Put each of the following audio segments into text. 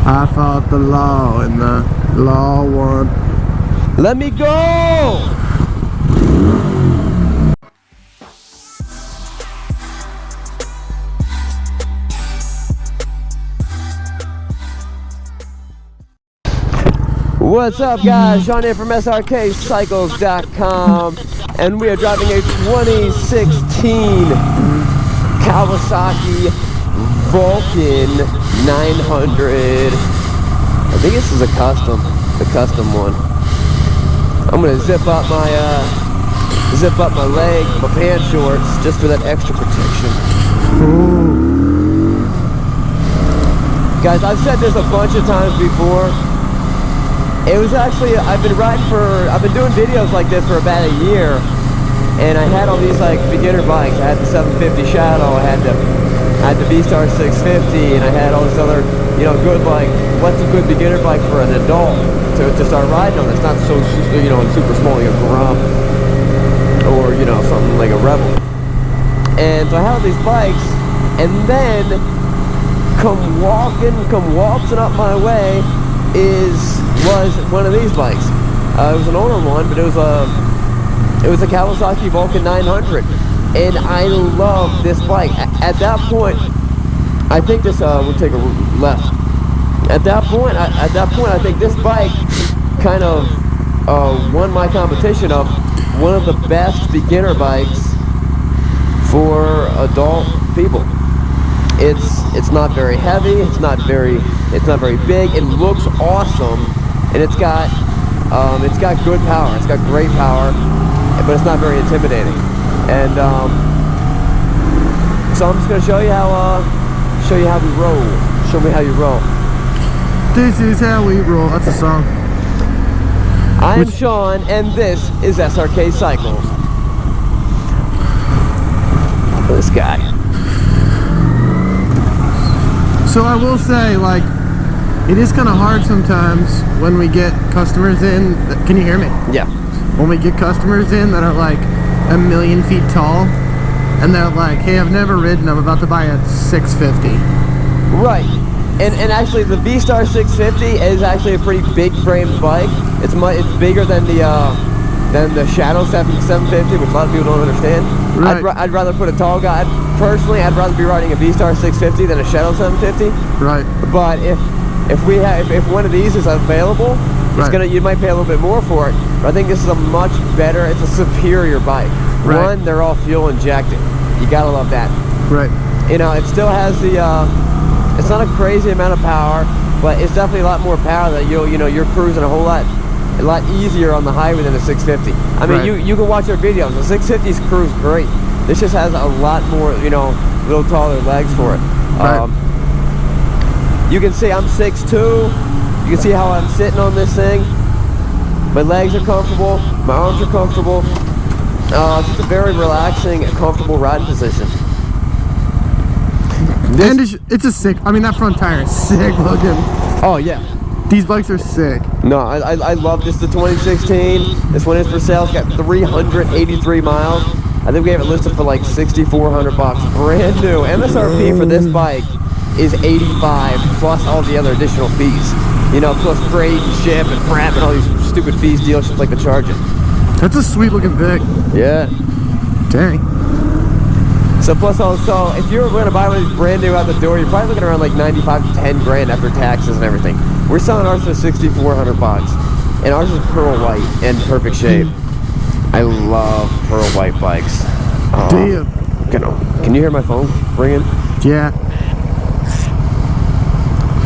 I fought the law and the law won. Let me go! What's up, guys? Sean here from Srkcycles.com, and we are driving a 2016 Kawasaki Vulcan 900. I think this is a custom one. I'm gonna zip up my leg, my pants shorts, just for that extra protection. Ooh. Guys, I've said this a bunch of times before. It was actually, I've been doing videos like this for about a year, and I had all these like beginner bikes. I had the 750 Shadow, I had the V-Star 650, and I had all this other, you know, good, like, what's a good beginner bike for an adult to start riding on? It's not so, you know, super small, like a Grump, or, you know, something like a Rebel. And so I had all these bikes, and then come waltzing up my way was one of these bikes. It was an older one, but it was a Kawasaki Vulcan 900, and I love this bike. At that point, I think this we'll take a left. At that point, I think this bike kind of won my competition of one of the best beginner bikes for adult people. It's not very heavy. It's not very big. It looks awesome, and it's got good power. It's got great power, but it's not very intimidating. And so I'm just gonna show you how we roll. Show me how you roll. This is how we roll. That's a song. I'm Sean, and this is Srkcycles. This guy. So I will say, like, it is kind of hard sometimes when we get customers in. Can you hear me? Yeah. When we get customers in that are like 1,000,000 feet tall, and they're like, "Hey, I've never ridden. I'm about to buy a 650." Right. And actually, the V-Star 650 is actually a pretty big framed bike. It's bigger than the Shadow 750, which a lot of people don't understand. Right. I'd rather put a tall guy. Personally, I'd rather be riding a V-Star 650 than a Shadow 750. Right. But if one of these is available, you might pay a little bit more for it. But I think this is a much better. It's a superior bike. Right. One, they're all fuel injected. You gotta love that. Right. You know, it still has the. It's not a crazy amount of power, but it's definitely a lot more power that you're cruising a lot easier on the highway than a 650. I mean, Right. you can watch our videos. The 650s cruise great. This just has a lot more, little taller legs for it. Right. You can see I'm 6'2". You can see how I'm sitting on this thing. My legs are comfortable. My arms are comfortable. It's just a very relaxing and comfortable riding position. And it's a sick. I mean, that front tire is sick looking. Oh yeah. These bikes are sick. No, I love this. The 2016. This one is for sale. It's got 383 miles. I think we have it listed for like $6,400 bucks. Brand new. MSRP for this bike is $85 plus all the other additional fees. Plus freight and ship and prep and all these stupid fees dealerships like to charge it. That's a sweet looking bike. Yeah. Dang. So plus also, if you're going to buy one of these brand new out the door, you're probably looking around like 95 to 10 grand after taxes and everything. We're selling ours for $6,400 bucks, and ours is pearl white and perfect shape. I love pearl white bikes. Damn. Can you hear my phone ringing? Yeah.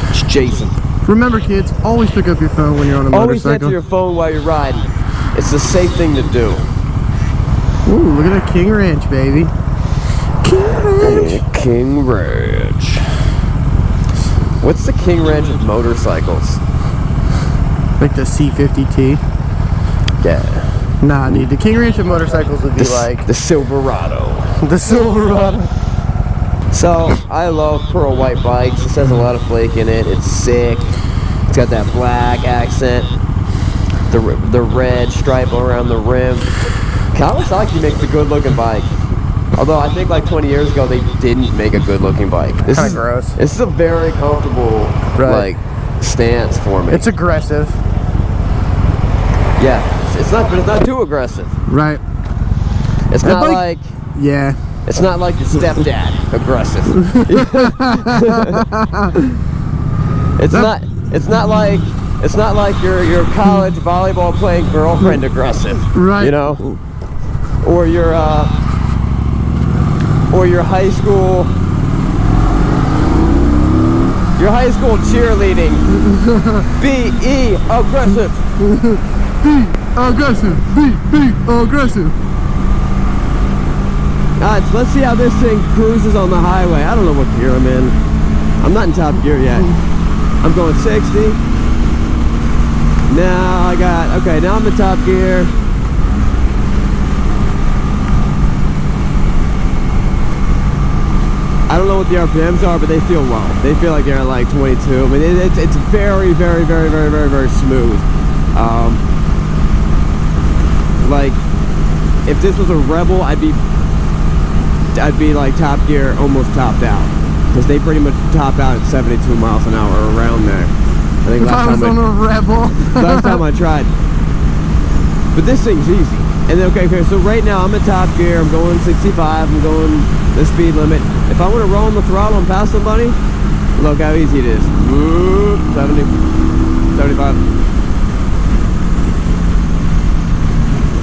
It's Jason. Remember, kids, always pick up your phone when you're on a Always motorcycle. answer your phone while you're riding. It's the safe thing to do. Ooh, look at that King Ranch, baby. King Ranch. King Ranch. What's the King Ranch of motorcycles? Like the C50T? Yeah. Nah, dude, the King Ranch of motorcycles would be like the Silverado. the Silverado. So, I love pearl white bikes. This has a lot of flake in it. It's sick. It's got that black accent. The red stripe around the rim. Kawasaki makes a good looking bike. Although I think like 20 years ago they didn't make a good looking bike. This is gross. This is a very comfortable stance for me. It's aggressive. Yeah, it's not, but it's not too aggressive. Right. It's That not bike- like, Yeah. it's not like your stepdad aggressive. It's not like your college volleyball playing girlfriend aggressive. Right. You know, or your high school cheerleading. Be aggressive. Be aggressive. Be aggressive. Alright, so let's see how this thing cruises on the highway. I don't know what gear I'm in. I'm not in top gear yet. I'm going 60. Now okay, now I'm in top gear. I don't know what the RPMs are, but they feel low. They feel like they're at like 22. I mean, it's very, very, very, very, very, very smooth. Like, if this was a Rebel, I'd be like top gear, almost topped out, because they pretty much top out at 72 miles an hour or around there. I think If I was on a Rebel. last time I tried. But this thing's easy. And then, okay, so right now I'm in top gear. I'm going 65. I'm going the speed limit. If I want to roll on the throttle and pass somebody, look how easy it is. Whoop, 70, 75.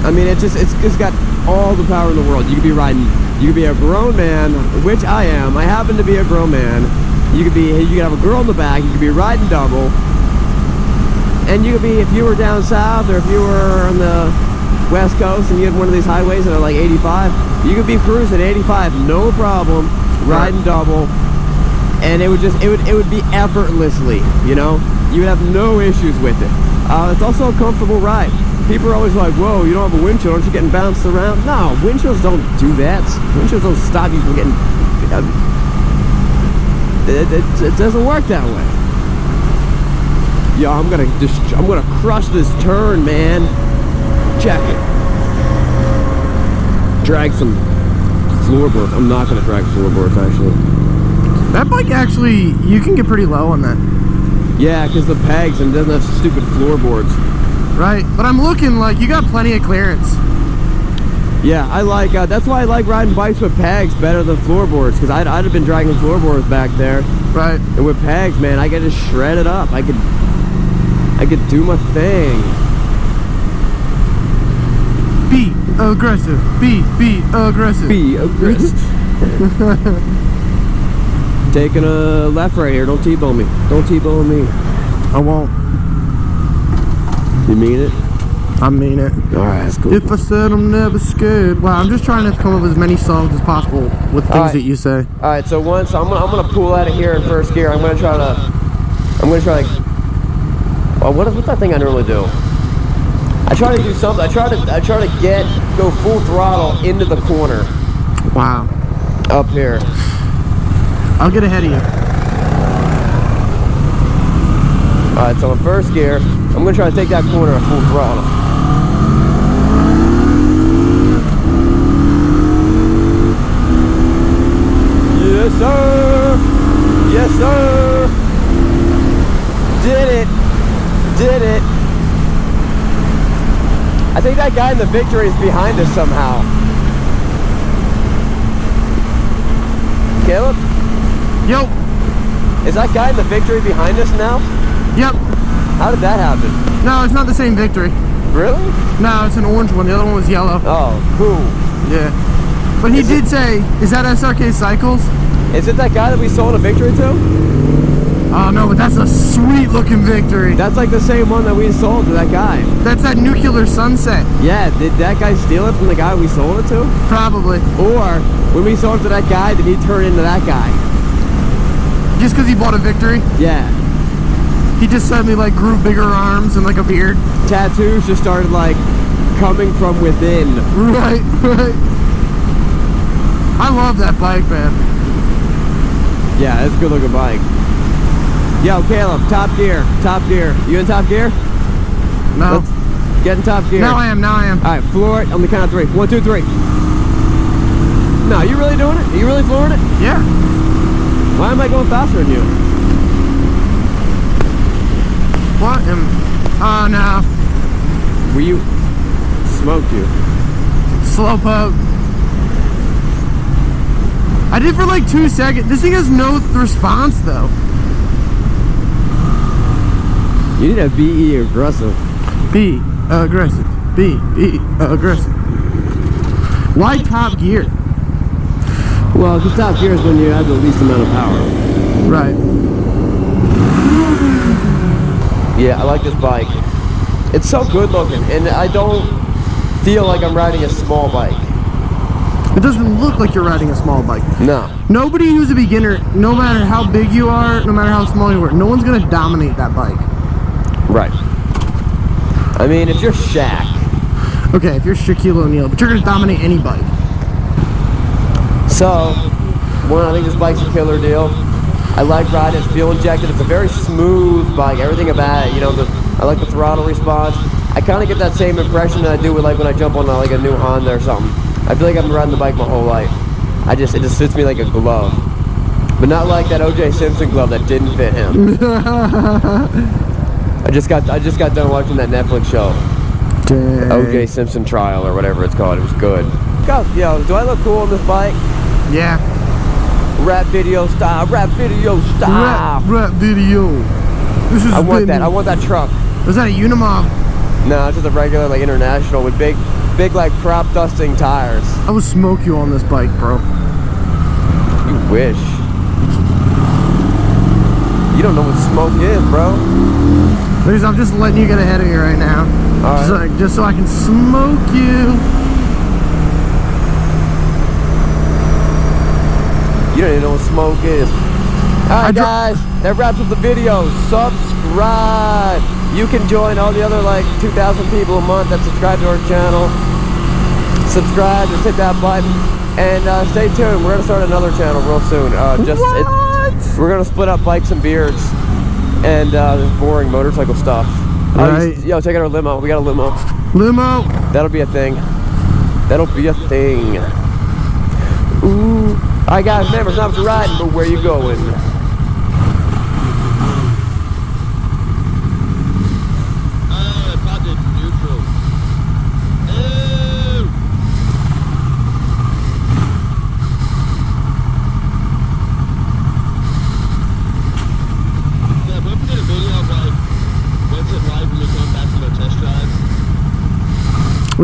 I mean, it's got all the power in the world. You could be riding. You could be a grown man, which I am. I happen to be a grown man. You could have a girl in the back. You could be riding double. And you could be, if you were down south or if you were on the West Coast and you had one of these highways that are like 85, you could be cruising 85, no problem, riding double, and it would be effortlessly, you know? You would have no issues with it. It's also a comfortable ride. People are always like, whoa, you don't have a windshield, aren't you getting bounced around? No, windshields don't do that. Windshields don't stop you from getting... It doesn't work that way. Yo, I'm gonna crush this turn, man. Check it. Drag some floorboards. I'm not gonna drag floorboards, actually. That bike actually, you can get pretty low on that. Yeah, because the pegs and it doesn't have stupid floorboards. Right, but I'm looking like you got plenty of clearance. Yeah, I like, that's why I like riding bikes with pegs better than floorboards, because I'd have been dragging floorboards back there. Right. And with pegs, man, I could just shred it up. I could do my thing. Be aggressive. Be aggressive. Be aggressive. Taking a left right here. Don't T-bone me. Don't T-bone me. I won't. You mean it? I mean it. Alright, that's cool. If I said I'm never scared. Wow, I'm just trying to come up with as many songs as possible with things that you say. Alright, so once I'm gonna pull out of here in first gear. I'm gonna try to what's that thing I normally do? I try to do something. I try to go full throttle into the corner. Wow. Up here. I'll get ahead of you. Alright, so in first gear, I'm gonna try to take that corner at full throttle. Yes, sir! Yes, sir! Did it! Did it! I think that guy in the Victory is behind us somehow. Caleb? Yo. Is that guy in the Victory behind us now? Yep. How did that happen? No, it's not the same Victory. Really? No, it's an orange one. The other one was yellow. Oh, cool. Yeah. But he did say, is that Srkcycles? Is it that guy that we sold a Victory to? Oh no, but that's a sweet looking Victory. That's like the same one that we sold to that guy. That's that nuclear sunset. Yeah, did that guy steal it from the guy we sold it to? Probably. Or, when we sold it to that guy, did he turn into that guy? Just because he bought a Victory? Yeah. He just suddenly like grew bigger arms and like a beard. Tattoos just started like coming from within. Right, right. I love that bike, man. Yeah, it's a good looking bike. Yo, Caleb, top gear, top gear. You in top gear? No. Let's get in top gear. Now I am, now I am. All right, floor it on the count of 3. 1, 2, 3. No, you really doing it? Are you really flooring it? Yeah. Why am I going faster than you? Oh no. Smoked you. Slowpoke. I did for like 2 seconds. This thing has no response though. You need a BE aggressive. Be aggressive. Be aggressive. Why top gear? Well, because top gear is when you have the least amount of power. Right. Yeah, I like this bike. It's so good looking, and I don't feel like I'm riding a small bike. It doesn't look like you're riding a small bike. No. Nobody who's a beginner, no matter how big you are, no matter how small you are, no one's gonna dominate that bike. Right. I mean, if you're Shaq. Okay, if you're Shaquille O'Neal, but you're gonna dominate any bike. So, one, I think this bike's a killer deal. I like riding it, fuel injected. It's a very smooth bike. Everything about it, you know, I like the throttle response. I kind of get that same impression that I do with like when I jump on like a new Honda or something. I feel like I've been riding the bike my whole life. It just fits me like a glove. But not like that O.J. Simpson glove that didn't fit him. I just got done watching that Netflix show. Dang. O.J. Simpson trial or whatever it's called. It was good. Yo, do I look cool on this bike? Yeah. Rap video style, rap video style. Rap video. This is I want that truck. Was that a Unimog? No, it's just a regular like international with big like crop dusting tires. I would smoke you on this bike, bro. You wish. You don't know what smoke is, bro. Ladies, I'm just letting you get ahead of me right now. Just so I can smoke you. You don't even know what smoke is. Alright guys, that wraps up the video. Subscribe. You can join all the other like 2,000 people a month that subscribe to our channel. Subscribe, just hit that button. And stay tuned, we're going to start another channel real soon. We're going to split up bikes and beards. And this boring motorcycle stuff. Right. Yo, check out our limo. We got a limo. Limo. That'll be a thing. That'll be a thing. Ooh. Alright guys, remember, it's not what you're riding, but where you going.